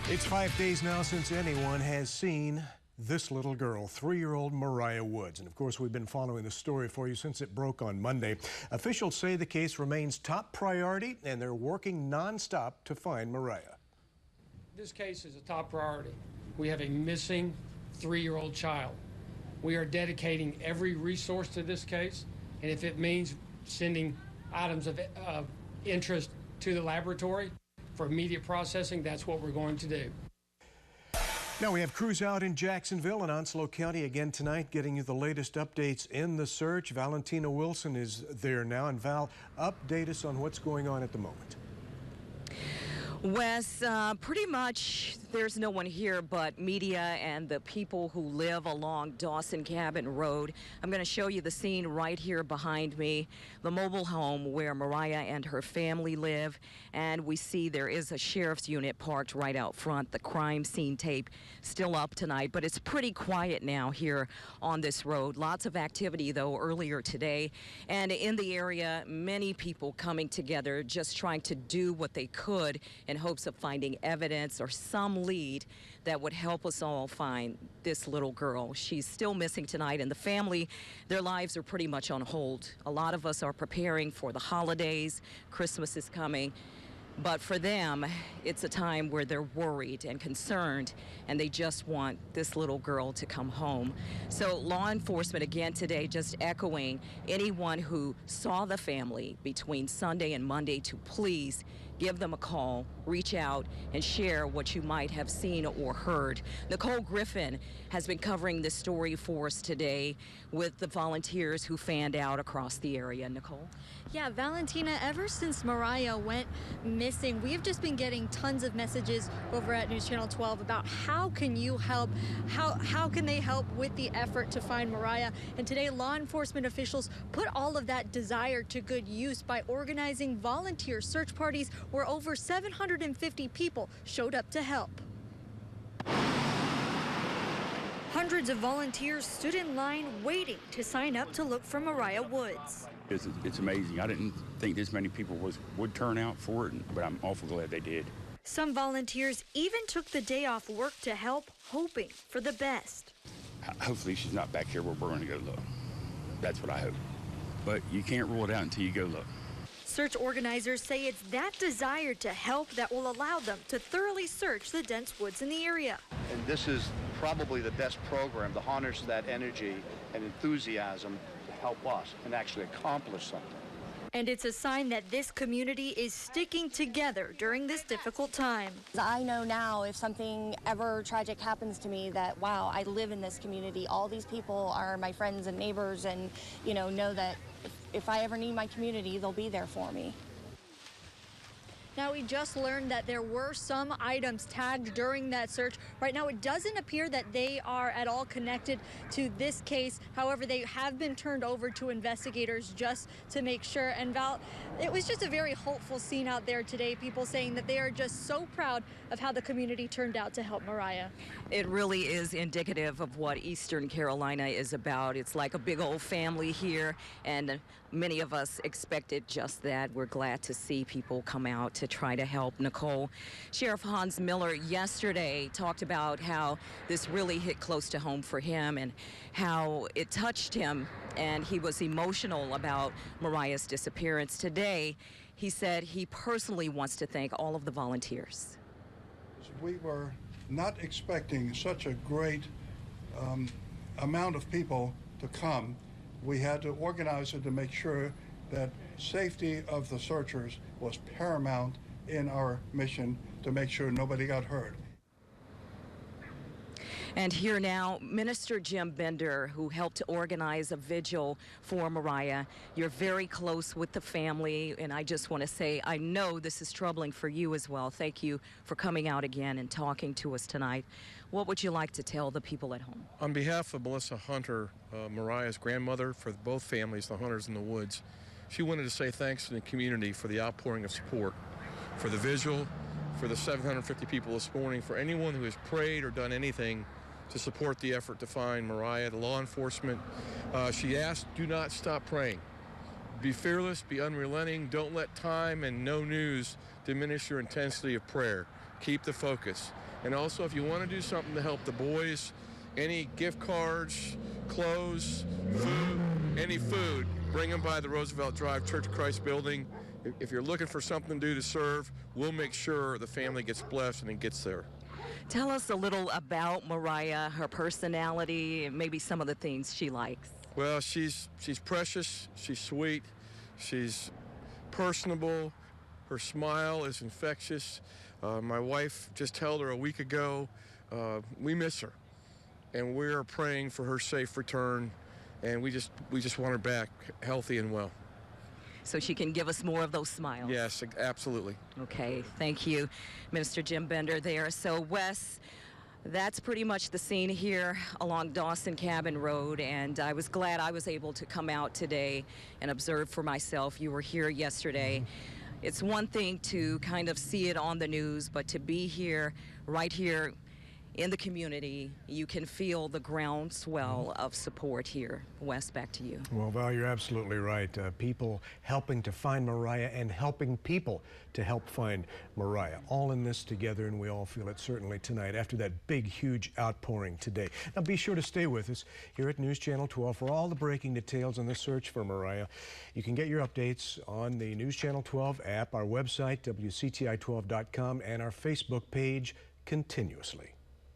It's 5 days now since anyone has seen this little girl, 3-year-old Mariah Woods. And of course, we've been following the story for you since it broke on Monday. Officials say the case remains top priority and they're working nonstop to find Mariah. This case is a top priority. We have a missing 3-year-old child. We are dedicating every resource to this case, and if it means sending items of interest to the laboratory for immediate processing, that's what we're going to do. Now we have crews out in Jacksonville and Onslow County again tonight, getting you the latest updates in the search. Valentina Wilson is there now. And Val, update us on what's going on at the moment. Wes, pretty much there's no one here but media and the people who live along Dawson Cabin Road. I'm going to show you the scene right here behind me, the mobile home where Mariah and her family live. And we see there is a sheriff's unit parked right out front. The crime scene tape still up tonight, but it's pretty quiet now here on this road. Lots of activity, though, earlier today. And in the area, many people coming together just trying to do what they could in hopes of finding evidence or some lead that would help us all find this little girl. She's still missing tonight, and the family, their lives are pretty much on hold. A lot of us are preparing for the holidays. Christmas is coming. But for them, it's a time where they're worried and concerned, and they just want this little girl to come home. So law enforcement again today just echoing anyone who saw the family between Sunday and Monday to please give them a call, reach out, and share what you might have seen or heard. Nicole Griffin has been covering this story for us today with the volunteers who fanned out across the area. Nicole? Yeah, Valentina, ever since Mariah went missing, we've just been getting tons of messages over at News Channel 12 about how can you help, how can they help with the effort to find Mariah. And today, law enforcement officials put all of that desire to good use by organizing volunteer search parties where over 750 people showed up to help. Hundreds of volunteers stood in line waiting to sign up to look for Mariah Woods. It's amazing. I didn't think this many people would turn out for it, but I'm awful glad they did. Some volunteers even took the day off work to help, hoping for the best. Hopefully she's not back here where we're going to go look. That's what I hope. But you can't rule it out until you go look. Search organizers say it's that desire to help that will allow them to thoroughly search the dense woods in the area. And this is probably the best program that harnesses that energy and enthusiasm to help us and actually accomplish something. And it's a sign that this community is sticking together during this difficult time. I know now if something ever tragic happens to me that, wow, I live in this community. All these people are my friends and neighbors and, know that if I ever need my community, they'll be there for me. Now, we just learned that there were some items tagged during that search. Right now, it doesn't appear that they are at all connected to this case. However, they have been turned over to investigators just to make sure. And Val, it was just a very hopeful scene out there today. People saying that they are just so proud of how the community turned out to help Mariah. It really is indicative of what Eastern Carolina is about. It's like a big old family here, and many of us expected just that. We're glad to see people come out to try to help. Nicole, Sheriff Hans Miller yesterday talked about how this really hit close to home for him and how it touched him, and he was emotional about Mariah's disappearance. Today, he said he personally wants to thank all of the volunteers. We were not expecting such a great amount of people to come. We had to organize it to make sure that safety of the searchers was paramount in our mission to make sure nobody got hurt. And here now, Minister Jim Bender, who helped to organize a vigil for Mariah. You're very close with the family, and I just want to say, I know this is troubling for you as well. Thank you for coming out again and talking to us tonight. What would you like to tell the people at home? On behalf of Melissa Hunter, Mariah's grandmother, for both families, the Hunters in the Woods, she wanted to say thanks to the community for the outpouring of support, for the vigil, for the 750 people this morning, for anyone who has prayed or done anything to support the effort to find Mariah, the law enforcement. She asked, do not stop praying. Be fearless, be unrelenting. Don't let time and no news diminish your intensity of prayer. Keep the focus. And also, if you want to do something to help the boys, any gift cards, clothes, food, any food, bring them by the Roosevelt Drive Church of Christ building. If you're looking for something to do to serve, we'll make sure the family gets blessed and it gets there. Tell us a little about Mariah, her personality, and maybe some of the things she likes. Well, she's precious, she's sweet, she's personable, her smile is infectious. My wife just told her a week ago, we miss her, and we are praying for her safe return, and we just want her back healthy and well. So she can give us more of those smiles. Yes, absolutely. Okay, thank you, Minister Jim Bender there. So Wes, that's pretty much the scene here along Dawson Cabin Road, and I was glad I was able to come out today and observe for myself. You were here yesterday. It's one thing to kind of see it on the news, but to be here, right here in the community, you can feel the groundswell of support here. Wes, back to you. Well, Val, you're absolutely right. People helping to find Mariah and helping people to help find Mariah. All in this together, and we all feel it certainly tonight after that big, huge outpouring today. Now, be sure to stay with us here at News Channel 12 for all the breaking details on the search for Mariah. You can get your updates on the News Channel 12 app, our website, WCTI12.com, and our Facebook page continuously.